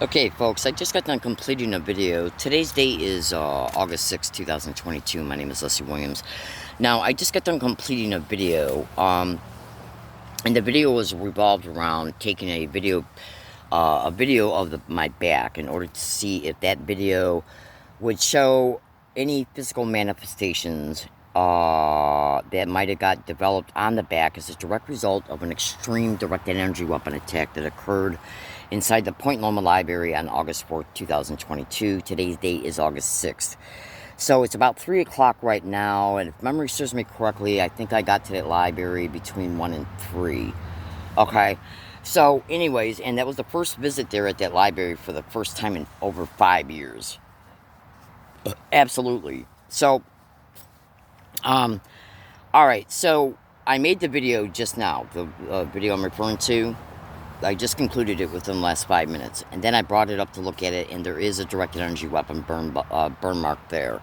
Okay, folks, I just got done completing a video. Today's date is August 6th, 2022. My name is Leslie Williams. Now, I just got done completing a video, and the video was revolved around taking a video of my back in order to see if that video would show any physical manifestations that might have got developed on the back as a direct result of an extreme directed energy weapon attack that occurred inside the Point Loma Library on August 4th, 2022. Today's date is August 6th. So it's about 3 o'clock right now, and if memory serves me correctly, I think I got to that library between 1 and 3. Okay, so anyways, and that was the first visit there at that library for the first time in over 5 years. Absolutely. So, all right, so I made the video just now, the video I'm referring to. I just concluded it within the last 5 minutes, and then I brought it up to look at it, and there is a directed energy weapon burn mark there.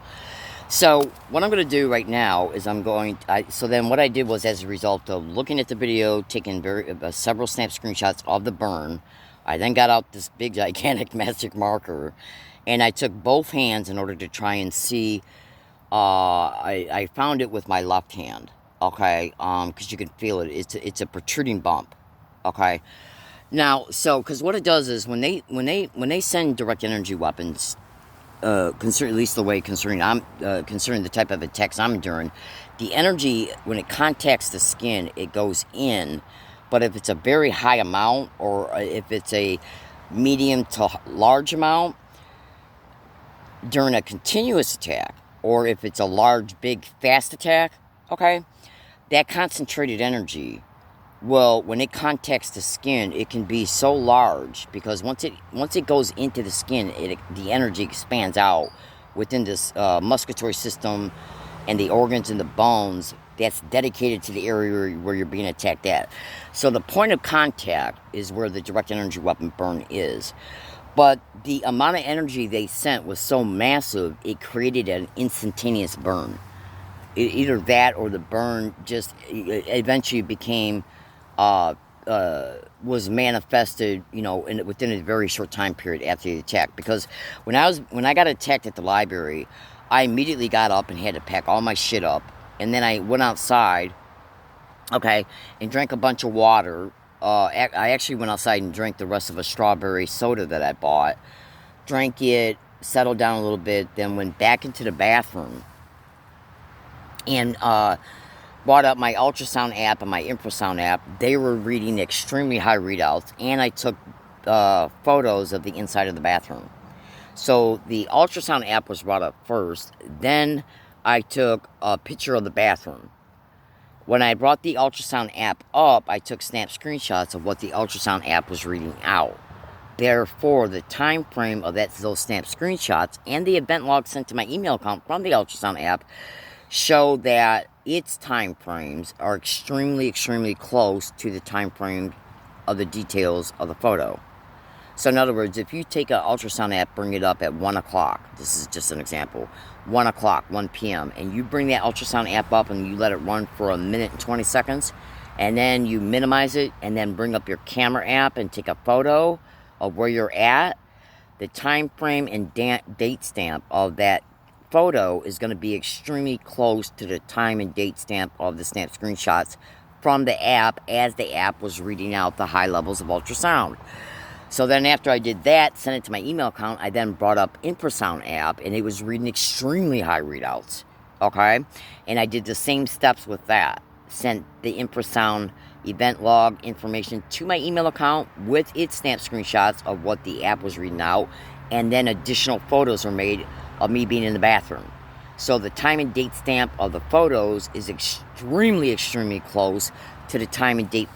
So what I'm going to do right now is so then what I did was, as a result of looking at the video, taking several snap screenshots of the burn, I then got out this big gigantic magic marker, and I took both hands in order to try and see. I found it with my left hand, okay, because you can feel it. It's a protruding bump, okay. Now, so because what it does is when they send direct energy weapons, at least the way concerning the type of attacks I'm enduring, the energy when it contacts the skin, it goes in. But if it's a very high amount, or if it's a medium to large amount during a continuous attack, or if it's a large, big, fast attack, okay, that concentrated energy, well, when it contacts the skin, it can be so large because once it goes into the skin, the energy expands out within this musculatory system and the organs and the bones that's dedicated to the area where you're being attacked at. So the point of contact is where the direct energy weapon burn is. But the amount of energy they sent was so massive, it created an instantaneous burn. Either that or the burn just eventually became was manifested, within a very short time period after the attack. Because when I got attacked at the library, I immediately got up and had to pack all my shit up, and then I went outside, okay, and drank a bunch of water. I actually went outside and drank the rest of a strawberry soda that I bought, drank it, settled down a little bit, then went back into the bathroom, and brought up my ultrasound app and my infrasound app. They were reading extremely high readouts, and I took photos of the inside of the bathroom. So the ultrasound app was brought up first, then I took a picture of the bathroom. When I brought the ultrasound app up, I took snap screenshots of what the ultrasound app was reading out. Therefore, the time frame of those snap screenshots and the event log sent to my email account from the ultrasound app show that its time frames are extremely, extremely close to the time frame of the details of the photo. So in other words, if you take an ultrasound app, bring it up at 1 o'clock, this is just an example, 1 o'clock, 1 p.m., and you bring that ultrasound app up and you let it run for a minute and 20 seconds, and then you minimize it, and then bring up your camera app and take a photo of where you're at, the time frame and date stamp of that photo is going to be extremely close to the time and date stamp of the snap screenshots from the app as the app was reading out the high levels of ultrasound. So then after I did that, sent it to my email account, I then brought up infrasound app, and it was reading extremely high readouts, okay? And I did the same steps with that. Sent the infrasound event log information to my email account with its snap screenshots of what the app was reading out, and then additional photos were made of me being in the bathroom. So the time and date stamp of the photos is extremely, extremely close to the time and date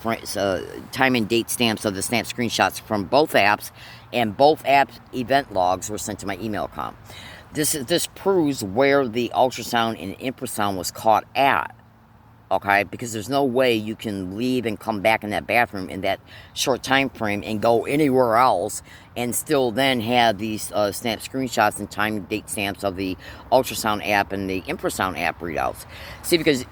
stamps of the snap screenshots from both apps, and both apps event logs were sent to my email account. This proves where the ultrasound and infrasound was caught at. Okay, because there's no way you can leave and come back in that bathroom in that short time frame and go anywhere else and still then have these snap screenshots and time and date stamps of the ultrasound app and the infrasound app readouts. See, because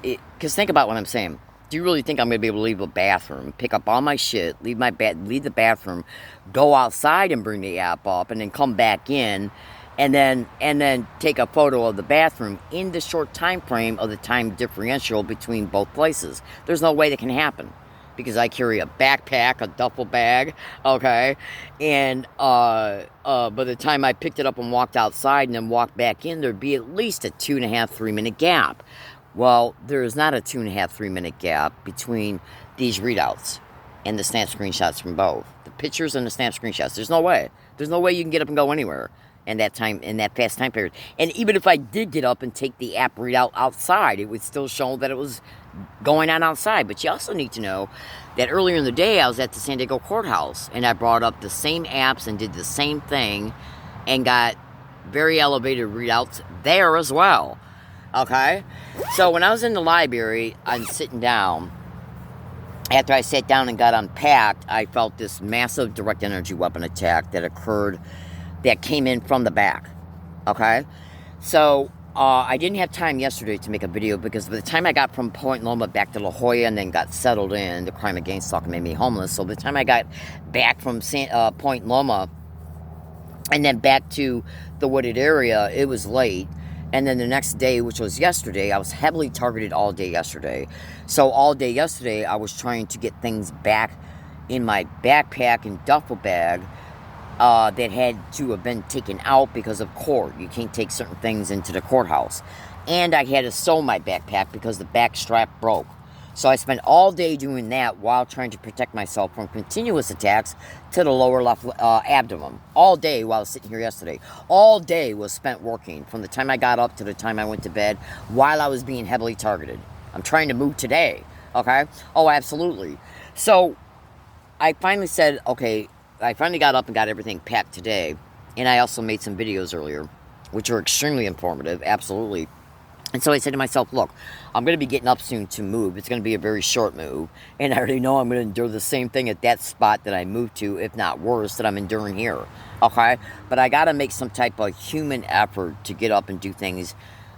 think about what I'm saying. Do you really think I'm going to be able to leave the bathroom, pick up all my shit, leave the bathroom, go outside and bring the app up, and then come back in, and then take a photo of the bathroom in the short time frame of the time differential between both places? There's no way that can happen, because I carry a backpack, a duffel bag, okay, and by the time I picked it up and walked outside and then walked back in, there'd be at least a 2.5, 3 minute gap. Well, there is not a 2.5, 3 minute gap between these readouts and the snap screenshots from both. The pictures and the snap screenshots. There's no way. There's no way you can get up and go anywhere in that fast time period. And even if I did get up and take the app readout outside, it would still show that it was going on outside. But you also need to know that earlier in the day, I was at the San Diego courthouse, and I brought up the same apps and did the same thing and got very elevated readouts there as well. Okay? So when I was in the library, I'm sitting down. After I sat down and got unpacked, I felt this massive direct energy weapon attack that came in from the back. Okay? So I didn't have time yesterday to make a video, because by the time I got from Point Loma back to La Jolla and then got settled in, the crime against stalking made me homeless. So by the time I got back from Point Loma and then back to the wooded area, it was late. And then the next day, which was yesterday, I was heavily targeted all day yesterday. So all day yesterday, I was trying to get things back in my backpack and duffel bag that had to have been taken out because of court. You can't take certain things into the courthouse. And I had to sew my backpack because the back strap broke. So I spent all day doing that while trying to protect myself from continuous attacks to the lower left abdomen. All day while I was sitting here yesterday. All day was spent working from the time I got up to the time I went to bed while I was being heavily targeted. I'm trying to move today, okay? Oh, absolutely. So I finally said, okay, I finally got up and got everything packed today. And I also made some videos earlier, which are extremely informative, absolutely. And so I said to myself, look, I'm going to be getting up soon to move. It's going to be a very short move. And I already know I'm going to endure the same thing at that spot that I moved to, if not worse, that I'm enduring here. Okay? But I got to make some type of human effort to get up and do things.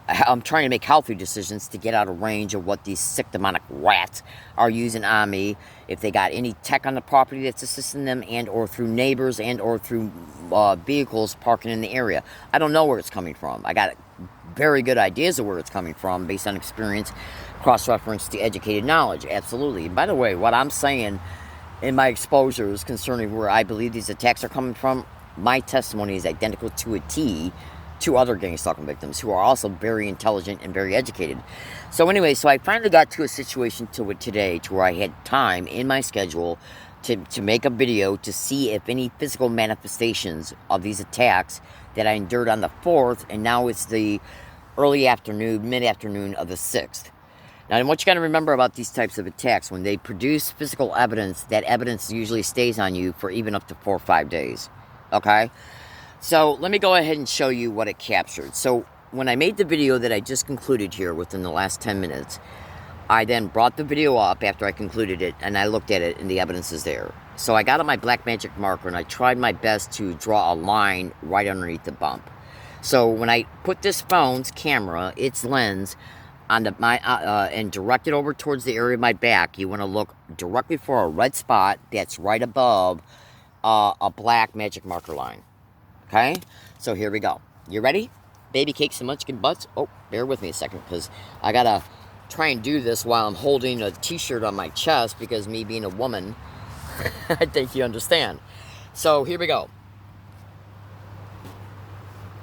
I'm trying to make healthy decisions to get out of range of what these sick demonic rats are using on me. If they got any tech on the property that's assisting them, and or through neighbors, and or through vehicles parking in the area. I don't know where it's coming from. I got very good ideas of where it's coming from based on experience, cross-reference to educated knowledge. Absolutely. And by the way, what I'm saying in my exposures concerning where I believe these attacks are coming from, my testimony is identical to a T to other gang stalking victims who are also very intelligent and very educated. So anyway, so I finally got to a situation today to where I had time in my schedule to make a video to see if any physical manifestations of these attacks that I endured on the 4th, and now it's the early afternoon, mid-afternoon of the 6th. Now, what you got to remember about these types of attacks, when they produce physical evidence, that evidence usually stays on you for even up to 4 or 5 days. Okay? So, let me go ahead and show you what it captured. So, when I made the video that I just concluded here within the last 10 minutes, I then brought the video up after I concluded it, and I looked at it, and the evidence is there. So I got out my black magic marker, and I tried my best to draw a line right underneath the bump. So when I put this phone's camera, its lens, on and direct it over towards the area of my back, you want to look directly for a red spot that's right above a black magic marker line. Okay? So here we go. You ready? Baby cakes and munchkin butts. Oh, bear with me a second, because I got to try and do this while I'm holding a t-shirt on my chest, because me being a woman, I think you understand. So here we go.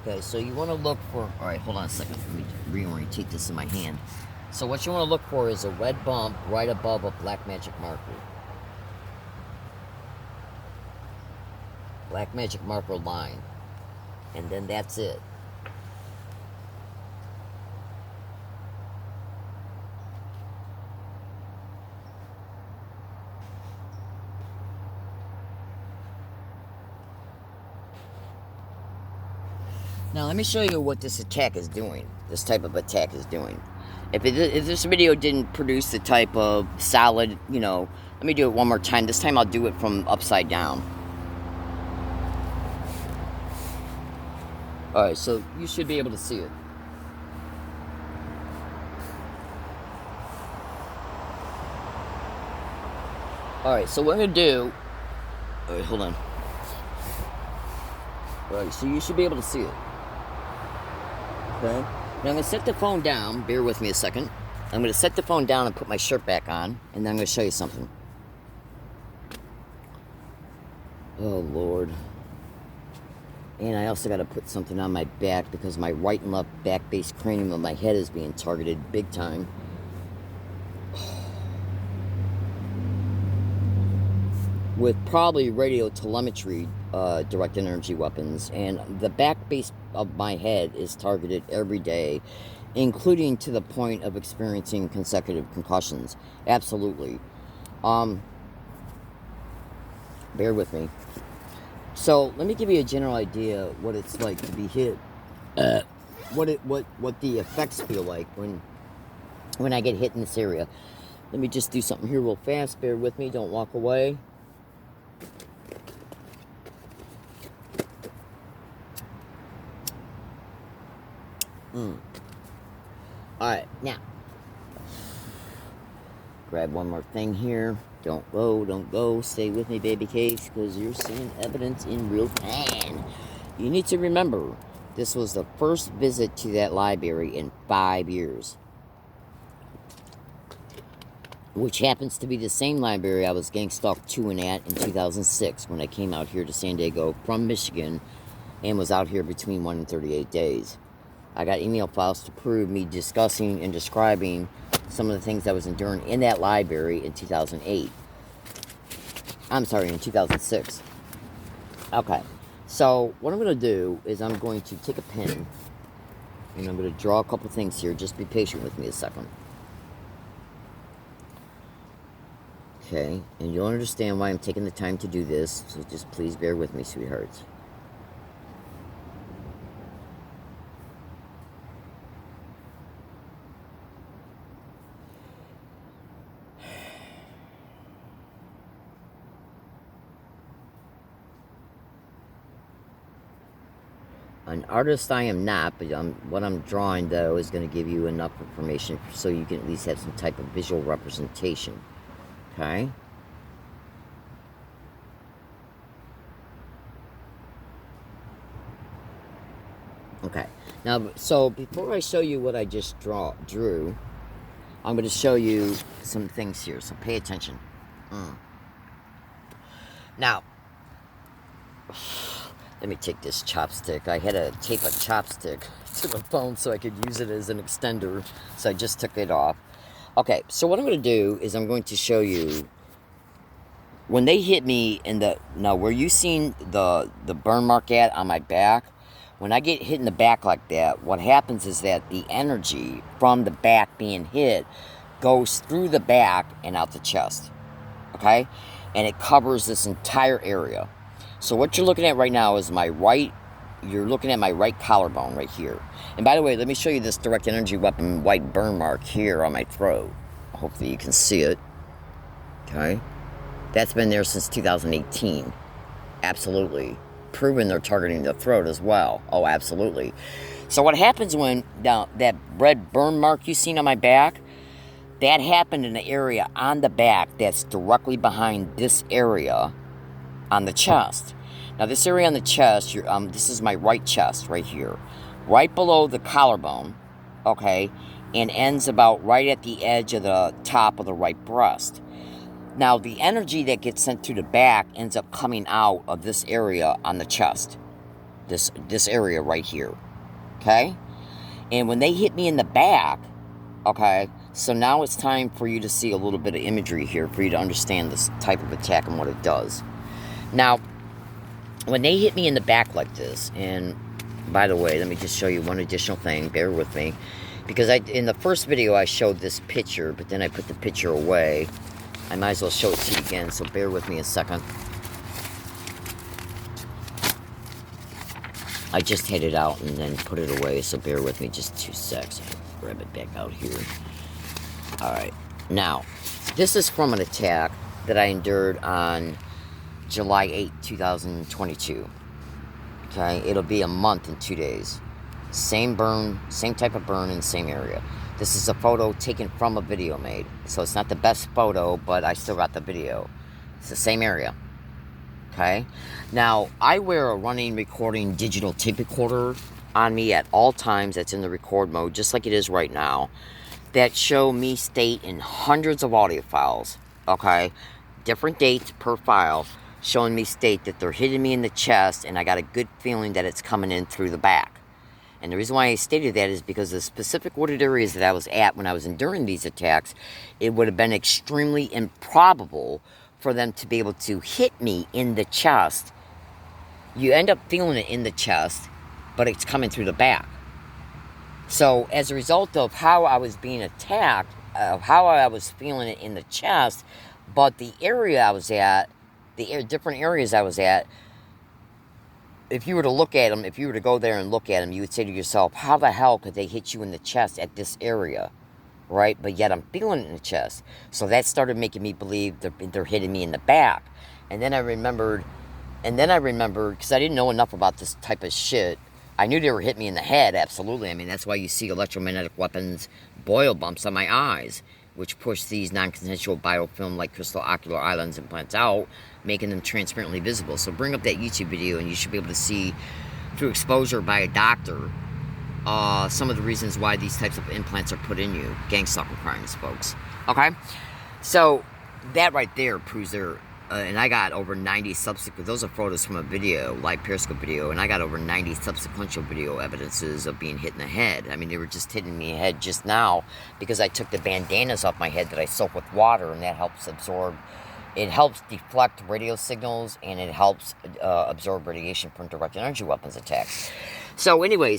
Okay, so you want to look for, alright, hold on a second, let me reorientate this in my hand. So what you want to look for is a red bump right above a black magic marker. Black magic marker line. And then that's it. Now let me show you what this attack is doing. This type of attack is doing. If this video didn't produce the type of solid, let me do it one more time. This time I'll do it from upside down. Alright, so you should be able to see it. Alright, so what I'm going to do... Alright, hold on. Alright, so you should be able to see it. Okay? Now I'm going to set the phone down. Bear with me a second. I'm going to set the phone down and put my shirt back on. And then I'm going to show you something. Oh, Lord. And I also got to put something on my back because my right and left back base cranium of my head is being targeted big time. With probably radio telemetry direct energy weapons. And the back base of my head is targeted every day, including to the point of experiencing consecutive concussions. Absolutely. Bear with me. So let me give you a general idea what it's like to be hit. What the effects feel like when I get hit in this area. Let me just do something here real fast. Bear with me. Don't walk away. Alright, now. Grab one more thing here. Don't go. Stay with me, baby case, because you're seeing evidence in real time. You need to remember, this was the first visit to that library in 5 years. Which happens to be the same library I was gang stalked to and at in 2006 when I came out here to San Diego from Michigan and was out here between 1 and 38 days. I got email files to prove me discussing and describing some of the things I was enduring in that library in 2008. I'm sorry, in 2006. Okay, so what I'm going to do is I'm going to take a pen and I'm going to draw a couple things here. Just be patient with me a second. Okay, and you'll understand why I'm taking the time to do this, so just please bear with me, sweethearts. An artist I am not, but what I'm drawing, though, is going to give you enough information so you can at least have some type of visual representation. Okay? Okay. Now, so before I show you what I just drew, I'm going to show you some things here, so pay attention. Now, let me take this chopstick. I had to tape a chopstick to the phone so I could use it as an extender, so I just took it off. Okay, so what I'm going to do is I'm going to show you when they hit me in the... Now, where you seen the burn mark at on my back, when I get hit in the back like that, what happens is that the energy from the back being hit goes through the back and out the chest. Okay? And it covers this entire area. So what you're looking at right now is you're looking at my right collarbone right here. And by the way, let me show you this direct energy weapon white burn mark here on my throat. Hopefully you can see it. Okay? That's been there since 2018. Absolutely. Proven they're targeting the throat as well. Oh, absolutely. So what happens when that red burn mark you seen on my back, that happened in the area on the back that's directly behind this area on the chest. Now this area on the chest, this is my right chest right here, right below the collarbone, okay, and ends about right at the edge of the top of the right breast. Now the energy that gets sent through the back ends up coming out of this area on the chest, this area right here, okay. And when they hit me in the back, okay, so now it's time for you to see a little bit of imagery here for you to understand this type of attack and what it does. Now, when they hit me in the back like this, and by the way, let me just show you one additional thing, bear with me, because in the first video I showed this picture, but then I put the picture away. I might as well show it to you again, so bear with me a second. I just had it out and then put it away, so bear with me just 2 seconds. I'll grab it back out here. Alright, now, this is from an attack that I endured on July 8, 2022. Okay, it'll be a month and 2 days. Same burn, same type of burn in the same area. This is a photo taken from a video made. So it's not the best photo, but I still got the video. It's the same area. Okay? Now, I wear a running recording digital tape recorder on me at all times that's in the record mode, just like it is right now, that show me state in hundreds of audio files, okay? Different dates per file, showing me state that they're hitting me in the chest, and I got a good feeling that it's coming in through the back. And the reason why I stated that is because the specific wooded areas that I was at when I was enduring these attacks, it would have been extremely improbable for them to be able to hit me in the chest. You end up feeling it in the chest, but it's coming through the back. So as a result of how I was being attacked, how I was feeling it in the chest, but the area I was at, the different areas I was at, if you were to look at them, if you were to go there and look at them, you would say to yourself, how the hell could they hit you in the chest at this area, right? But yet I'm feeling it in the chest. So that started making me believe they're hitting me in the back. And then I remembered, because I didn't know enough about this type of shit. I knew they were hitting me in the head, absolutely. I mean, that's why you see electromagnetic weapons boil bumps on my eyes, which push these non-consensual biofilm-like crystal ocular eye lens implants out, making them transparently visible. So bring up that YouTube video, and you should be able to see, through exposure by a doctor, some of the reasons why these types of implants are put in you. Gang-stalking crimes, folks. Okay? So, that right there proves they're... and I got over 90 subsequent... Those are photos from a video, live Periscope video, and I got over 90 subsequential video evidences of being hit in the head. I mean, they were just hitting me in the head just now because I took the bandanas off my head that I soak with water, and that helps absorb... It helps deflect radio signals, and it helps absorb radiation from direct energy weapons attacks. So anyway,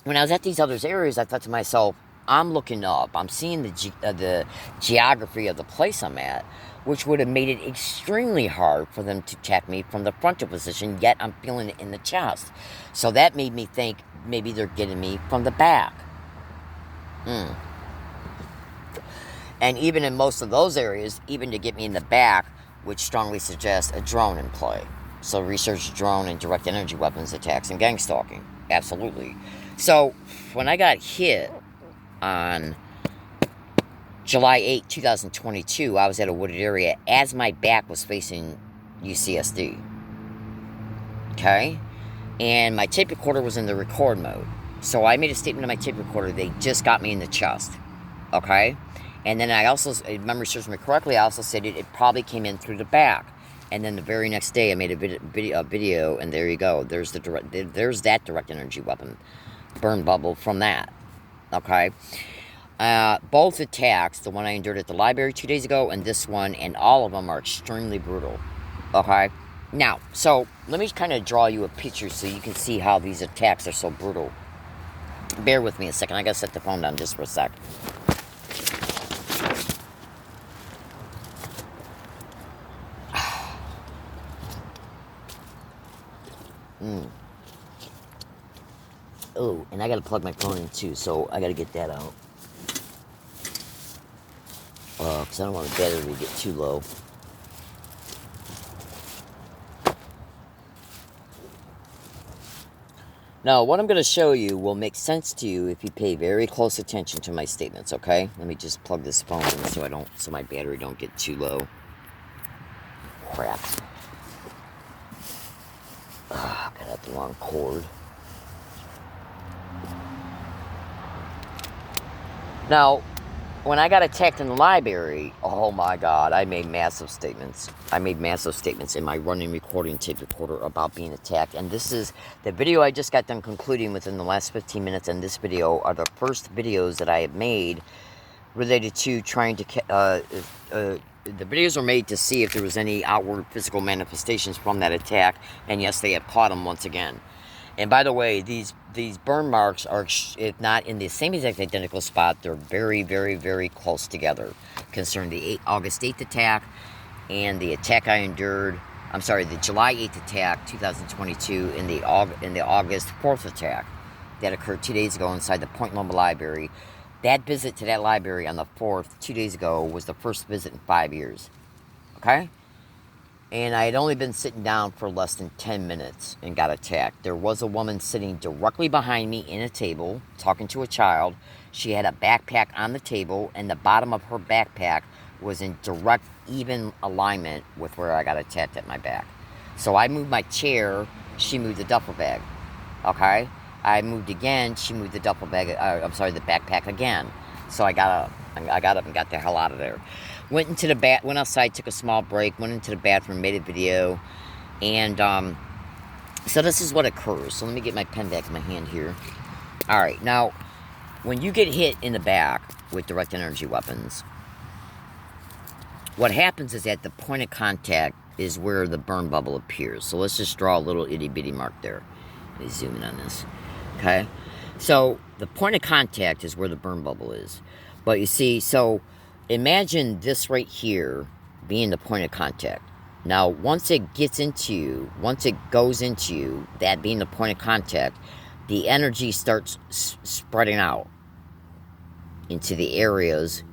when I was at these other areas, I thought to myself, I'm looking up, I'm seeing the geography of the place I'm at, which would have made it extremely hard for them to attack me from the frontal position, yet I'm feeling it in the chest. So that made me think maybe they're getting me from the back. And even in most of those areas, even to get me in the back, which strongly suggests a drone in play. So research drone and direct energy weapons attacks and gang stalking. Absolutely. So when I got hit on July 8, 2022, I was at a wooded area as my back was facing UCSD. Okay? And my tape recorder was in the record mode. So I made a statement on my tape recorder, they just got me in the chest. Okay? And then I also, if memory serves me correctly, I also said it probably came in through the back. And then the very next day, I made a video, and there you go. There's that direct energy weapon burn bubble from that. Okay? Both attacks, the one I endured at the library 2 days ago and this one, and all of them are extremely brutal. Okay? Now, so let me kind of draw you a picture so you can see how these attacks are so brutal. Bear with me a second. I got to set the phone down just for a sec. Oh, and I gotta plug my phone in too, so I gotta get that out. Because I don't want the battery to get too low. Now, what I'm going to show you will make sense to you if you pay very close attention to my statements, okay? Let me just plug this phone in so my battery don't get too low. Crap. Got out the wrong cord. Now, when I got attacked in the library, oh my God, I made massive statements. I made massive statements in my running recording tape recorder about being attacked. And this is the video I just got done concluding within the last 15 minutes. And this video are the first videos that I have made related to trying to... the videos were made to see if there was any outward physical manifestations from that attack. And yes, they have caught them once again. And by the way, these burn marks are, if not in the same exact identical spot, they're very, very, very close together. Concerning the August 8th attack and the attack I endured, I'm sorry, the July 8th attack, 2022, and the August 4th attack that occurred 2 days ago inside the Point Loma Library. That visit to that library on the 4th, 2 days ago, was the first visit in 5 years. Okay? And I had only been sitting down for less than 10 minutes and got attacked. There was a woman sitting directly behind me in a table, talking to a child. She had a backpack on the table, and the bottom of her backpack was in direct, even alignment with where I got attacked at my back. So I moved my chair, she moved the duffel bag. Okay? I moved again, she moved the duffel bag, I'm sorry, the backpack again. So I got up and got the hell out of there. Went outside, took a small break, went into the bathroom, made a video, and so this is what occurs. So let me get my pen back in my hand here. All right, now, when you get hit in the back with direct energy weapons, what happens is at the point of contact is where the burn bubble appears. So let's just draw a little itty bitty mark there. Let me zoom in on this. Okay? So the point of contact is where the burn bubble is. But you see, so imagine this right here being the point of contact. Now, once it gets into you, once it goes into you, that being the point of contact, the energy starts spreading out into the areas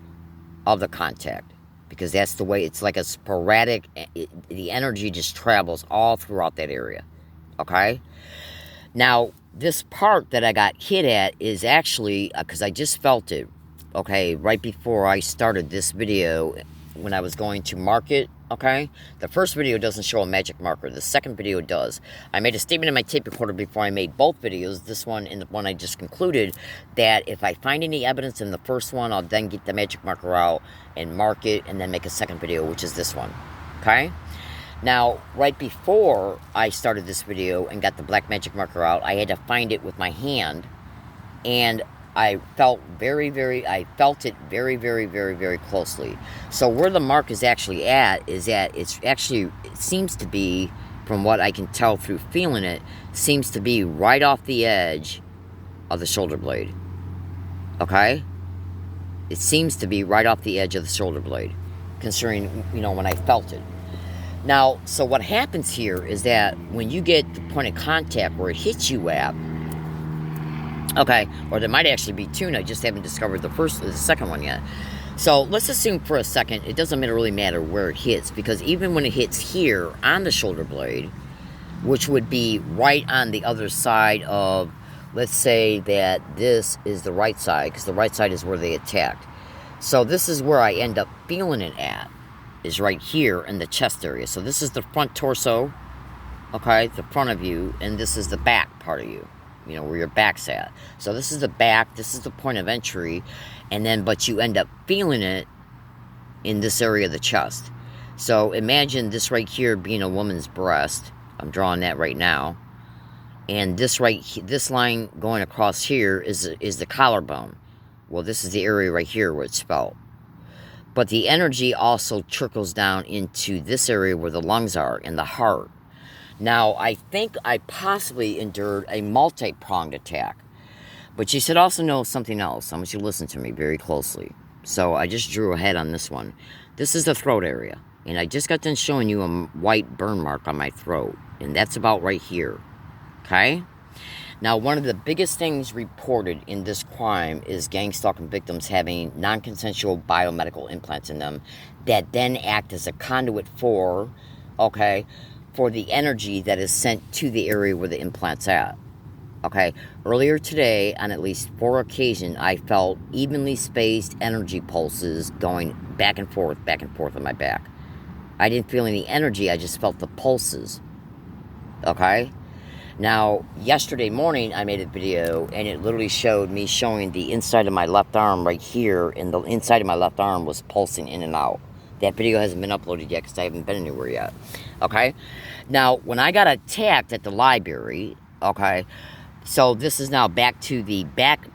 of the contact. Because that's the way, it's like a sporadic, the energy just travels all throughout that area. Okay? Now, this part that I got hit at is actually, because I just felt it, okay, right before I started this video, when I was going to mark it, okay? The first video doesn't show a magic marker. The second video does. I made a statement in my tape recorder before I made both videos, this one and the one I just concluded, that if I find any evidence in the first one, I'll then get the magic marker out and mark it and then make a second video, which is this one, okay? Now, right before I started this video and got the black magic marker out, I had to find it with my hand, and I felt it very, very closely. So where the mark is actually at is that it seems to be, from what I can tell through feeling it, seems to be right off the edge of the shoulder blade. Okay? It seems to be right off the edge of the shoulder blade, considering, when I felt it. Now, so what happens here is that when you get the point of contact where it hits you at, okay, or there might actually be two, and I just haven't discovered the second one yet. So let's assume for a second, it doesn't really matter where it hits, because even when it hits here on the shoulder blade, which would be right on the other side of, let's say that this is the right side, because the right side is where they attacked. So this is where I end up feeling it at, is right here in the chest area. So this is the front torso, okay, the front of you, and this is the back part of you, where your back's at. So this is the back, this is the point of entry, and then, but you end up feeling it in this area of the chest. So imagine this right here being a woman's breast. I'm drawing that right now. And this line going across here is the collarbone. Well, this is the area right here where it's felt. But the energy also trickles down into this area where the lungs are and the heart. Now, I think I possibly endured a multi-pronged attack. But you should also know something else. I want you to listen to me very closely. So I just drew ahead on this one. This is the throat area. And I just got done showing you a white burn mark on my throat. And that's about right here. Okay? Now, one of the biggest things reported in this crime is gang stalking victims having non-consensual biomedical implants in them that then act as a conduit for the energy that is sent to the area where the implant's at. Okay? Earlier today, on at least 4 occasions, I felt evenly spaced energy pulses going back and forth on my back. I didn't feel any energy, I just felt the pulses. Okay? Now, yesterday morning, I made a video, and it literally showed me showing the inside of my left arm right here, and the inside of my left arm was pulsing in and out. That video hasn't been uploaded yet because I haven't been anywhere yet. Okay? Now, when I got attacked at the library, okay, so this is now back to the back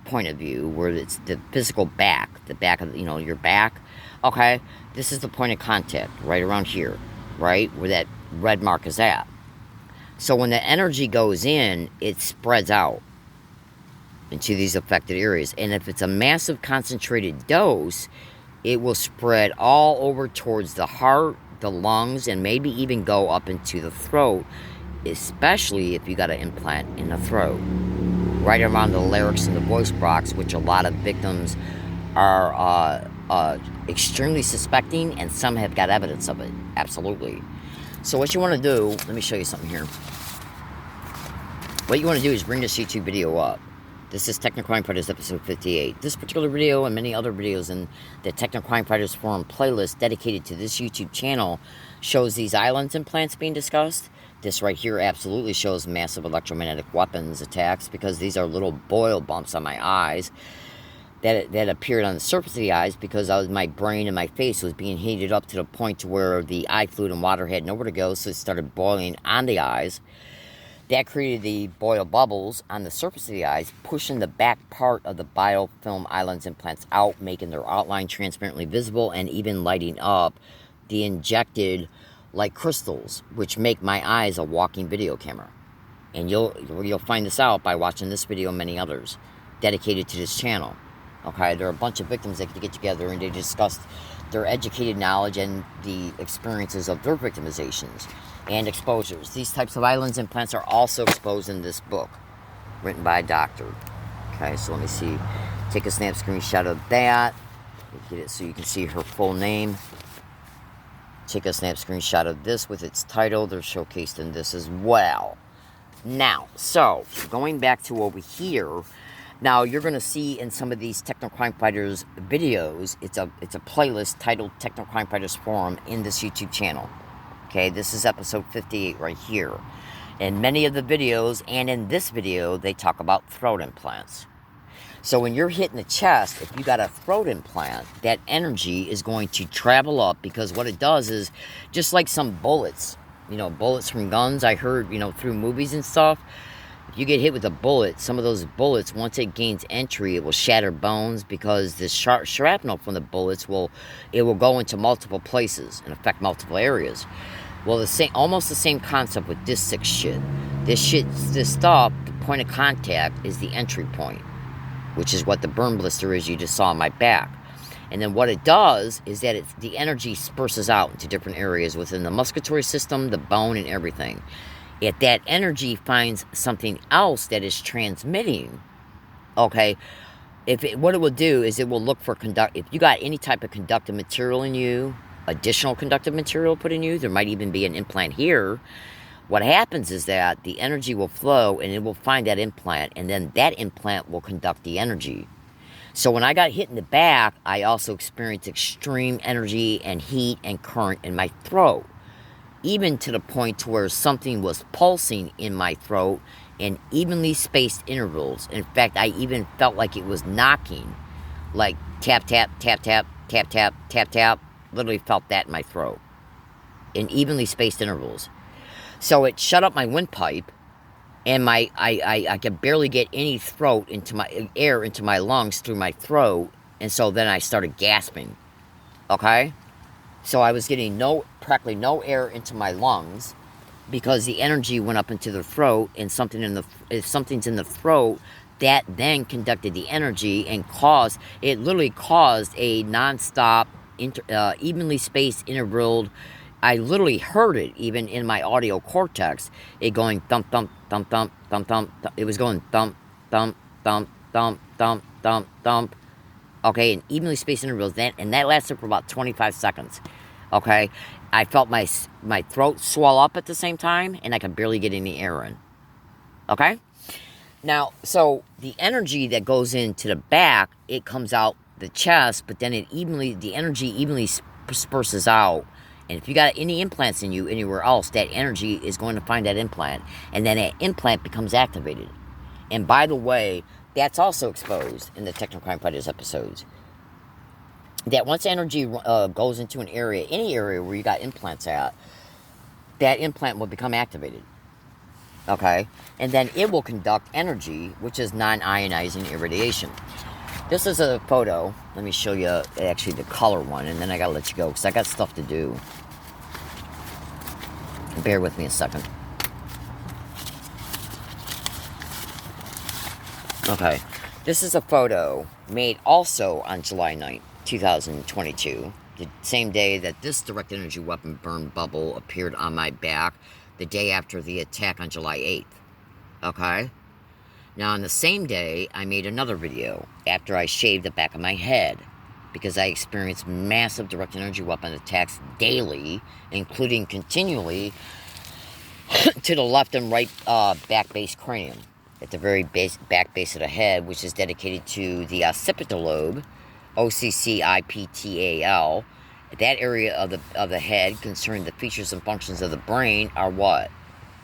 point of view, where it's the physical back, the back of, your back, okay? This is the point of contact, right around here, right, where that red mark is at. So when the energy goes in, it spreads out into these affected areas. And if it's a massive concentrated dose, it will spread all over towards the heart, the lungs, and maybe even go up into the throat, especially if you got an implant in the throat. Right around the larynx and the voice box, which a lot of victims are extremely suspecting, and some have got evidence of it. Absolutely. So what you want to do, let me show you something here. What you want to do is bring this YouTube video up. This is Techno Crime Fighters episode 58. This particular video and many other videos in the Techno Crime Fighters forum playlist dedicated to this YouTube channel shows these islands implants being discussed. This right here absolutely shows massive electromagnetic weapons attacks because these are little boil bumps on my eyes that appeared on the surface of the eyes because my brain and my face was being heated up to the point to where the eye fluid and water had nowhere to go, so it started boiling on the eyes. That created the boil bubbles on the surface of the eyes, pushing the back part of the biofilm islands implants out, making their outline transparently visible and even lighting up the injected like crystals, which make my eyes a walking video camera. And you'll find this out by watching this video and many others dedicated to this channel. Okay, there are a bunch of victims that get together and they discuss their educated knowledge and the experiences of their victimizations and exposures. These types of islands implants are also exposed in this book, written by a doctor. Okay, so let me see. Take a snap screenshot of that. Get it so you can see her full name. Take a snap screenshot of this with its title. They're showcased in this as well. Now, so going back to over here. Now, you're going to see in some of these Techno Crime Fighters videos, it's a playlist titled Techno Crime Fighters Forum in this YouTube channel. Okay, this is episode 58 right here. In many of the videos, and in this video, they talk about throat implants. So when you're hitting the chest, if you got a throat implant, that energy is going to travel up because what it does is, just like some bullets, bullets from guns, I heard, through movies and stuff, if you get hit with a bullet, some of those bullets, once it gains entry, it will shatter bones because the shrapnel from the bullets will go into multiple places and affect multiple areas. Well, almost the same concept with this sick shit. This stuff, the point of contact is the entry point, which is what the burn blister is you just saw on my back. And then what it does is that the energy disperses out into different areas within the musculatory system, the bone, and everything. If that energy finds something else that is transmitting, okay, what it will do is it will look for if you got any type of conductive material in you, additional conductive material put in you, there might even be an implant here. What happens is that the energy will flow and it will find that implant, and then that implant will conduct the energy. So when I got hit in the back, I also experienced extreme energy and heat and current in my throat. Even to the point to where something was pulsing in my throat in evenly spaced intervals. In fact, I even felt like it was knocking, like tap, tap, tap, tap, tap, tap, tap, tap. Literally felt that in my throat in evenly spaced intervals. So it shut up my windpipe, and I could barely get any air into my lungs through my throat, and so then I started gasping. Okay? So I was getting practically no air into my lungs because the energy went up into the throat, and if something's in the throat, that then conducted the energy and literally caused a non-stop, evenly spaced interval. I literally heard it even in my audio cortex. It going thump, thump, thump, thump, thump, thump. It was going thump, thump, thump, thump, thump, thump, thump. Okay, in evenly spaced intervals, and that lasted for about 25 seconds. Okay, I felt my throat swell up at the same time, and I could barely get any air in. Okay, now, the energy that goes into the back, it comes out the chest, but then the energy evenly disperses out. And if you got any implants in you anywhere else, that energy is going to find that implant, and then that implant becomes activated. And by the way, that's also exposed in the Techno Crime Fighters episodes. That once energy goes into an area, any area where you got implants at, that implant will become activated. Okay? And then it will conduct energy, which is non-ionizing irradiation. This is a photo. Let me show you actually the color one, and then I gotta let you go because I got stuff to do. Bear with me a second. Okay, this is a photo made also on July 9th, 2022. The same day that this direct energy weapon burn bubble appeared on my back, the day after the attack on July 8th. Okay? Now, on the same day, I made another video after I shaved the back of my head because I experienced massive direct energy weapon attacks daily, including continually to the left and right back base cranium. at the very back base of the head, which is dedicated to the occipital lobe, OCCIPTAL. That area of the head concerning the features and functions of the brain are what?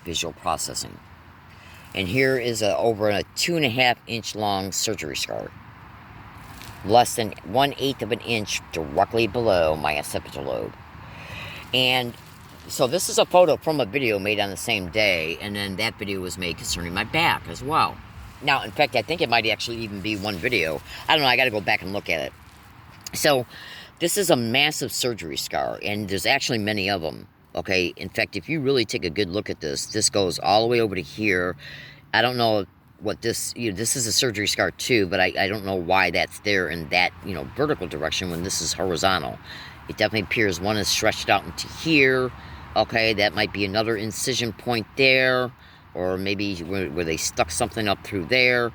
Visual processing. And here is over a 2.5-inch long surgery scar. Less than 1/8 of an inch directly below my occipital lobe. And so this is a photo from a video made on the same day, and then that video was made concerning my back as well. Now, in fact, I think it might actually even be one video. I don't know, I gotta go back and look at it. So, this is a massive surgery scar, and there's actually many of them, okay? In fact, if you really take a good look at this, this goes all the way over to here. I don't know what this, this is a surgery scar too, but I don't know why that's there in that, vertical direction when this is horizontal. It definitely appears one is stretched out into here. Okay, that might be another incision point there, or maybe where they stuck something up through there.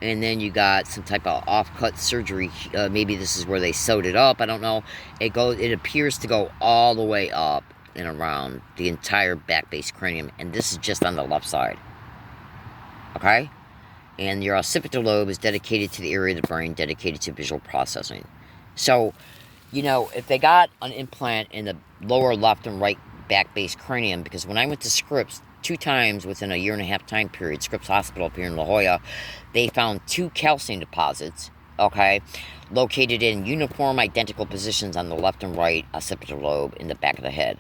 And then you got some type of off-cut surgery. Maybe this is where they sewed it up. I don't know. It appears to go all the way up and around the entire back base cranium, and this is just on the left side. Okay, and your occipital lobe is dedicated to the area of the brain dedicated to visual processing. So, if they got an implant in the lower left and right back base cranium, because when I went to Scripps 2 times within a 1.5-year time period, Scripps Hospital up here in La Jolla, they found 2 calcium deposits, okay, located in uniform identical positions on the left and right occipital lobe in the back of the head.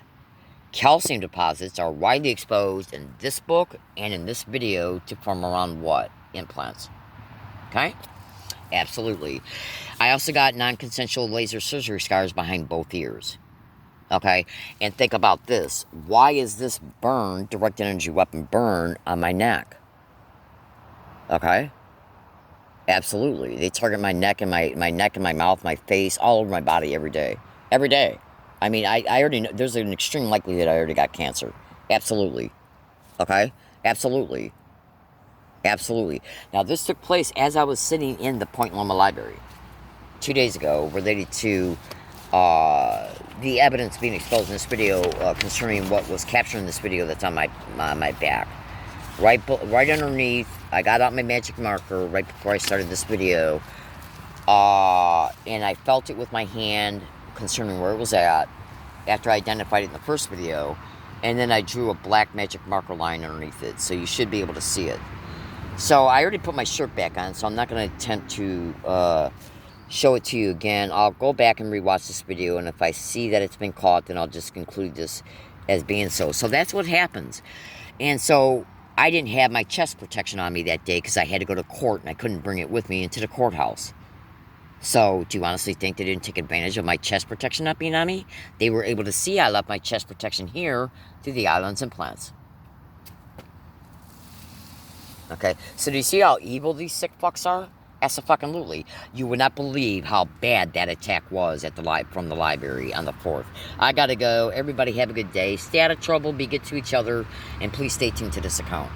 Calcium deposits are widely exposed in this book and in this video to form around what? Implants. Okay? Absolutely. I also got non-consensual laser surgery scars behind both ears. Okay? And think about this. Why is this burn, direct energy weapon burn, on my neck? Okay? Absolutely. They target my neck and my neck and my mouth, my face, all over my body every day. Every day. I mean, I already know, there's an extreme likelihood I already got cancer. Absolutely. Okay? Absolutely. Absolutely. Now, this took place as I was sitting in the Point Loma Library 2 days ago, related to the evidence being exposed in this video concerning what was captured in this video that's on my back. Right underneath, I got out my magic marker right before I started this video, and I felt it with my hand concerning where it was at after I identified it in the first video, and then I drew a black magic marker line underneath it, so you should be able to see it. So I already put my shirt back on, so I'm not going to attempt to show it to you again. I'll go back and rewatch this video, and if I see that it's been caught, then I'll just conclude this as being so. So that's what happens. And so I didn't have my chest protection on me that day because I had to go to court, and I couldn't bring it with me into the courthouse. So, do you honestly think they didn't take advantage of my chest protection not being on me? They were able to see I left my chest protection here through the Islands implants. Okay, so do you see how evil these sick fucks are? Absolutely. You would not believe how bad that attack was at from the library on the 4th. I gotta go. Everybody have a good day. Stay out of trouble. Be good to each other. And please stay tuned to this account.